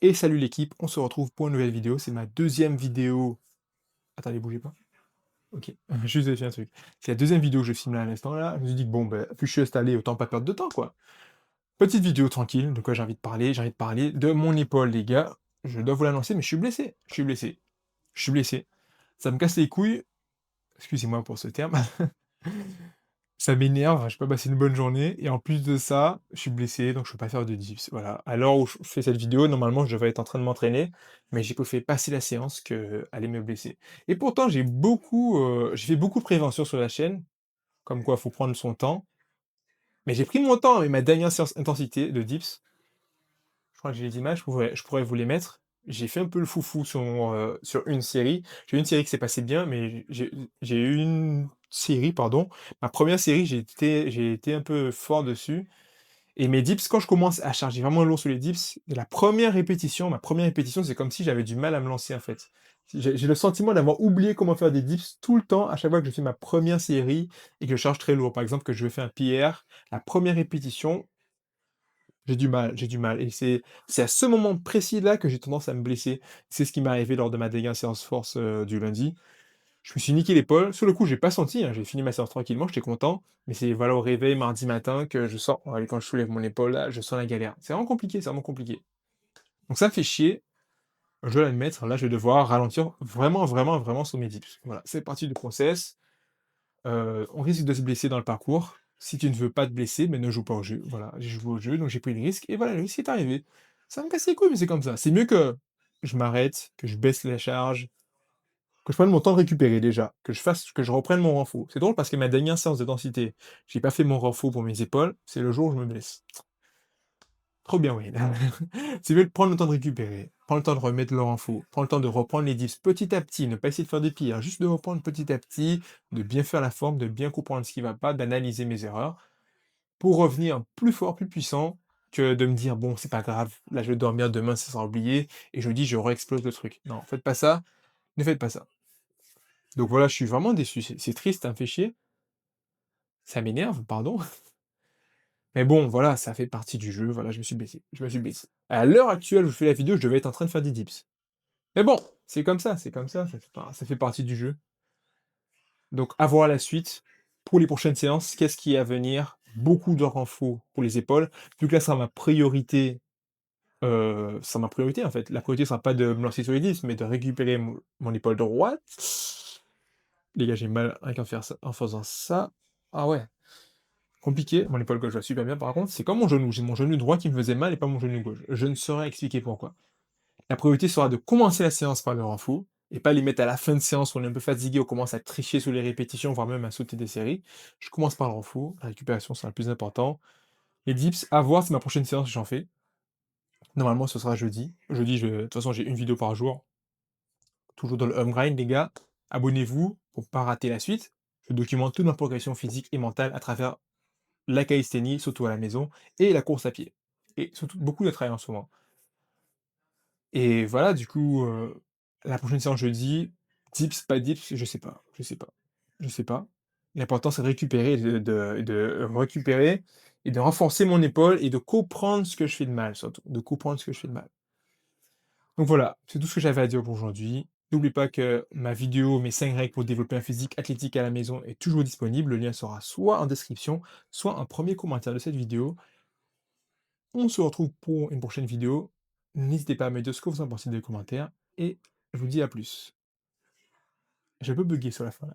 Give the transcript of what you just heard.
Et salut l'équipe, on se retrouve pour une nouvelle vidéo. C'est ma deuxième vidéo. Attendez, bougez pas. Ok, juste vérifier un truc. C'est la deuxième vidéo que je filme là à l'instant là. Je me suis dit que bon, ben, vu que je suis installé, autant pas perdre de temps quoi. Petite vidéo tranquille, de quoi j'ai envie de parler? J'ai envie de parler de mon épaule, les gars. Je dois vous l'annoncer, mais je suis blessé. Je suis blessé. Je suis blessé. Ça me casse les couilles. Excusez-moi pour ce terme. Ça m'énerve, je peux passer une bonne journée et en plus de ça, je suis blessé, donc je peux pas faire de dips. Voilà. À l'heure où je fais cette vidéo, normalement, je devrais être en train de m'entraîner, mais j'ai préféré passer la séance que aller me blesser. Et pourtant, j'ai fait beaucoup de prévention sur la chaîne, comme quoi faut prendre son temps. Mais j'ai pris mon temps avec ma dernière séance intensité de dips. Je crois que j'ai les images, je pourrais vous les mettre. J'ai fait un peu le foufou sur une série. J'ai eu une série qui s'est passée bien, mais j'ai eu une série, pardon. Ma première série, j'ai été un peu fort dessus. Et mes dips, quand je commence à charger vraiment lourd sur les dips, la première répétition, ma première répétition, c'est comme si j'avais du mal à me lancer en fait. J'ai le sentiment d'avoir oublié comment faire des dips tout le temps à chaque fois que je fais ma première série et que je charge très lourd. Par exemple, que je fais un PR, la première répétition, j'ai du mal, j'ai du mal. Et c'est à ce moment précis-là que j'ai tendance à me blesser. C'est ce qui m'est arrivé lors de ma dernière séance force du lundi. Je me suis niqué l'épaule. Sur le coup, j'ai pas senti, hein, j'ai fini ma séance tranquillement, j'étais content. Mais c'est voilà au réveil mardi matin que je sens, allez, quand je soulève mon épaule, là, je sens la galère. C'est vraiment compliqué, c'est vraiment compliqué. Donc ça me fait chier, je dois l'admettre. Là, je vais devoir ralentir vraiment, vraiment, vraiment sur mes dips. Voilà, c'est parti du process. On risque de se blesser dans le parcours. Si tu ne veux pas te blesser, mais ne joue pas au jeu. Voilà, j'ai joué au jeu, donc j'ai pris le risque, et voilà, le risque est arrivé. Ça me casse les couilles, mais c'est comme ça. C'est mieux que je m'arrête, que je baisse la charge, que je prenne mon temps de récupérer déjà, que je reprenne mon renfort. C'est drôle parce que ma dernière séance de densité, j'ai pas fait mon renfort pour mes épaules, c'est le jour où je me blesse. Trop bien, oui. C'est mieux de prendre le temps de récupérer, prendre le temps de remettre le renfort, prendre le temps de reprendre les dips petit à petit, ne pas essayer de faire des pires, juste de reprendre petit à petit, de bien faire la forme, de bien comprendre ce qui va pas, d'analyser mes erreurs, pour revenir plus fort, plus puissant, que de me dire, bon, c'est pas grave, là je vais dormir, demain ça sera oublié, et je dis, je re-explose le truc. Non, faites pas ça, ne faites pas ça. Donc voilà, je suis vraiment déçu, c'est triste, ça me fait chier, ça m'énerve, pardon. Mais bon, voilà, ça fait partie du jeu, voilà, je me suis blessé, je me suis blessé. À l'heure actuelle où je fais la vidéo, je devais être en train de faire des dips. Mais bon, c'est comme ça fait partie du jeu. Donc à voir la suite. Pour les prochaines séances, qu'est-ce qui est à venir? Beaucoup de renfort pour les épaules, vu que là, ça sera ma priorité, en fait. La priorité sera pas de me lancer sur les dips, mais de récupérer mon épaule droite. Les gars, j'ai mal rien qu'en faire ça en faisant ça. Ah ouais. Compliqué, mon épaule gauche va super bien par contre, c'est comme mon genou, j'ai mon genou droit qui me faisait mal et pas mon genou gauche. Je ne saurais expliquer pourquoi. La priorité sera de commencer la séance par le renfort et pas les mettre à la fin de séance où on est un peu fatigué, on commence à tricher sur les répétitions, voire même à sauter des séries. Je commence par le renfort, la récupération sera le plus important. Les dips, à voir, c'est ma prochaine séance que j'en fais. Normalement, ce sera jeudi. Jeudi, de toute façon, j'ai une vidéo par jour. Toujours dans le home grind, les gars. Abonnez-vous pour pas rater la suite. Je documente toute ma progression physique et mentale à travers la calisthénie, surtout à la maison, et la course à pied. Et surtout beaucoup de travail en ce moment. Et voilà, du coup, la prochaine séance jeudi, dips, pas dips, je sais pas, je sais pas, je sais pas. L'important, c'est de récupérer, de récupérer et de renforcer mon épaule et de comprendre ce que je fais de mal, surtout, de comprendre ce que je fais de mal. Donc voilà, c'est tout ce que j'avais à dire pour aujourd'hui. N'oublie pas que ma vidéo, mes 5 règles pour développer un physique athlétique à la maison est toujours disponible. Le lien sera soit en description, soit en premier commentaire de cette vidéo. On se retrouve pour une prochaine vidéo. N'hésitez pas à me dire ce que vous en pensez dans les commentaires et je vous dis à plus. J'ai un peu bugué sur la fin là.